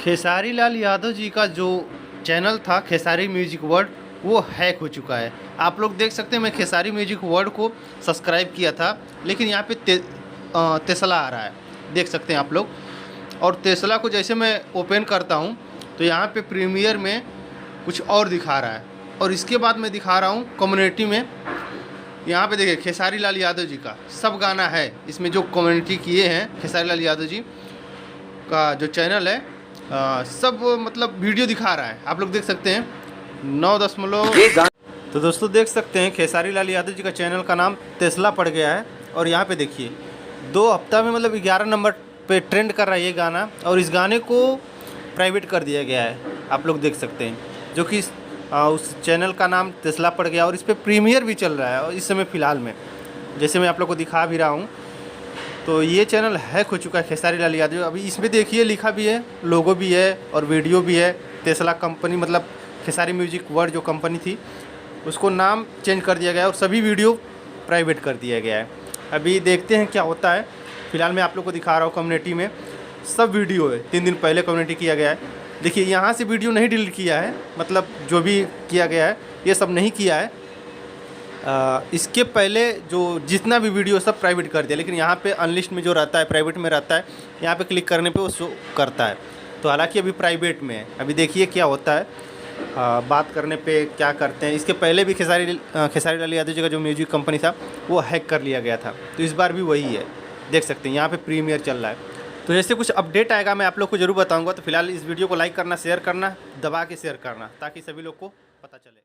खेसारी लाल यादव जी का जो चैनल था खेसारी म्यूजिक वर्ल्ड, वो हैक हो चुका है। आप लोग देख सकते हैं, मैं खेसारी म्यूजिक वर्ल्ड को सब्सक्राइब किया था, लेकिन यहाँ पे तेस्ला आ रहा है, देख सकते हैं आप लोग। और तेस्ला को जैसे मैं ओपन करता हूँ तो यहाँ पे प्रीमियर में कुछ और दिखा रहा है, और इसके बाद मैं दिखा रहा हूँ कम्युनिटी में। यहाँ पे देखिए खेसारी लाल यादव जी का सब गाना है इसमें, जो कम्युनिटी किए हैं खेसारी लाल यादव जी का जो चैनल है, सब मतलब वीडियो दिखा रहा है। आप लोग देख सकते हैं 9 तो दोस्तों देख सकते हैं खेसारी लाल यादव जी का चैनल का नाम तेस्ला पड़ गया है। और यहाँ पे देखिए 2 हफ्ता में मतलब 11 नंबर पे ट्रेंड कर रहा है ये गाना, और इस गाने को प्राइवेट कर दिया गया है। आप लोग देख सकते हैं, जो कि उस चैनल का नाम तेस्ला पड़ गया, और इस पर प्रीमियर भी चल रहा है। और इस समय फ़िलहाल में जैसे मैं आप लोग को दिखा भी रहा हूँ, तो ये चैनल हैक हो चुका है खेसारी लाल यादव। अभी इसमें देखिए लिखा भी है, लोगो भी है और वीडियो भी है। तेस्ला कंपनी मतलब खेसारी म्यूजिक वर्ल्ड जो कंपनी थी, उसको नाम चेंज कर दिया गया है और सभी वीडियो प्राइवेट कर दिया गया है। अभी देखते हैं क्या होता है। फ़िलहाल मैं आप लोग को दिखा रहा हूँ कम्युनिटी में सब वीडियो है। 3 दिन पहले कम्युनिटी किया गया है। देखिए यहाँ से वीडियो नहीं डिलीट किया है, मतलब जो भी किया गया है ये सब नहीं किया है। इसके पहले जो जितना भी वीडियो सब प्राइवेट कर दिया, लेकिन यहाँ पे अनलिस्ट में जो रहता है, प्राइवेट में रहता है, यहाँ पे क्लिक करने पे वो शो करता है। तो हालांकि अभी प्राइवेट में है। अभी देखिए क्या होता है, बात करने पे क्या करते हैं। इसके पहले भी खेसारी लाल यादव जी का जो म्यूजिक कंपनी था वो हैक कर लिया गया था, तो इस बार भी वही है। देख सकते हैं यहाँ पर प्रीमियर चल रहा है। तो जैसे कुछ अपडेट आएगा मैं आप लोग को ज़रूर बताऊँगा। तो फिलहाल इस वीडियो को लाइक करना, शेयर करना, दबा के शेयर करना, ताकि सभी लोग को पता चले।